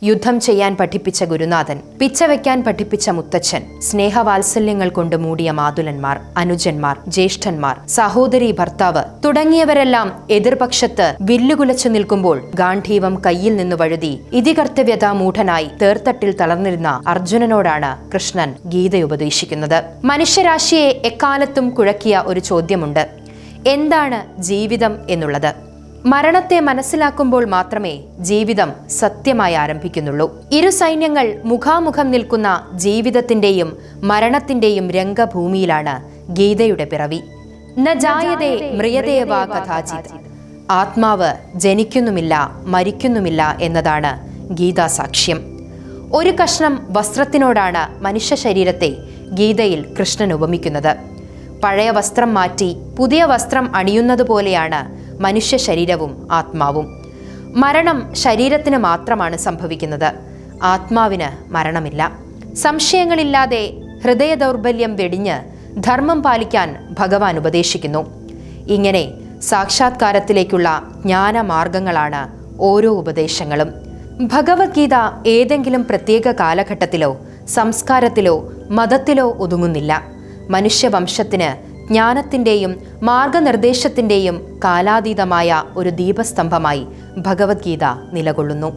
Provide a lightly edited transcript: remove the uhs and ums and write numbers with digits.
യുദ്ധം ചെയ്യാൻ പഠിപ്പിച്ച ഗുരുനാഥൻ, പിച്ചവയ്ക്കാൻ പഠിപ്പിച്ച മുത്തച്ഛൻ, സ്നേഹവാത്സല്യങ്ങൾ കൊണ്ട് മൂടിയ മാതുലന്മാർ, അനുജന്മാർ, ജ്യേഷ്ഠന്മാർ, സഹോദരി, ഭർത്താവ് തുടങ്ങിയവരെല്ലാം എതിർപക്ഷത്ത് വില്ലുകുലച്ചു നിൽക്കുമ്പോൾ ഗാന്ധീവം കയ്യിൽ നിന്ന് വഴുതി ഇതികർത്തവ്യതാമൂഢനായി തേർത്തട്ടിൽ തളർന്നിരുന്ന അർജുനനോടാണ് കൃഷ്ണൻ ഗീതയുപദേശിക്കുന്നത്. മനുഷ്യരാശിയെ എക്കാലത്തും കുഴക്കിയ ഒരു ചോദ്യമുണ്ട്: എന്താണ് ജീവിതം എന്നുള്ളത്? മരണത്തെ മനസ്സിലാക്കുമ്പോൾ മാത്രമേ ജീവിതം സത്യമായി ആരംഭിക്കുന്നുള്ളൂ. ഇരു സൈന്യങ്ങൾ മുഖാമുഖം നിൽക്കുന്ന ജീവിതത്തിന്റെയും മരണത്തിന്റെയും രംഗഭൂമിയിലാണ് ഗീതയുടെ പിറവി. ന ജായതേ മ്രിയതേ വാ കഥാചിത്. ആത്മാവ് ജനിക്കുന്നുമില്ല, മരിക്കുന്നുമില്ല എന്നതാണ് ഗീതാസാക്ഷ്യം. ഒരു കഷ്ണം വസ്ത്രത്തിനോടാണ് മനുഷ്യ ശരീരത്തെ ഗീതയിൽ കൃഷ്ണൻ ഉപമിക്കുന്നത്. പഴയ വസ്ത്രം മാറ്റി പുതിയ വസ്ത്രം അണിയുന്നത് പോലെയാണ് മനുഷ്യ ശരീരവും ആത്മാവും. മരണം ശരീരത്തിന് മാത്രമാണ് സംഭവിക്കുന്നത്, ആത്മാവിന് മരണമില്ല. സംശയങ്ങളില്ലാതെ ഹൃദയ ദൗർബല്യം വെടിഞ്ഞ് ധർമ്മം പാലിക്കാൻ ഭഗവാൻ ഉപദേശിക്കുന്നു. ഇങ്ങനെ സാക്ഷാത്കാരത്തിലേക്കുള്ള ജ്ഞാനമാർഗങ്ങളാണ് ഓരോ ഉപദേശങ്ങളും. ഭഗവത്ഗീത ഏതെങ്കിലും പ്രത്യേക കാലഘട്ടത്തിലോ സംസ്കാരത്തിലോ മതത്തിലോ ഒതുങ്ങുന്നില്ല. മനുഷ്യവംശത്തിന് ജ്ഞാനത്തിൻ്റെയും മാർഗനിർദ്ദേശത്തിൻ്റെയും കാലാതീതമായ ഒരു ദീപസ്തംഭമായി ഭഗവത്ഗീത നിലകൊള്ളുന്നു.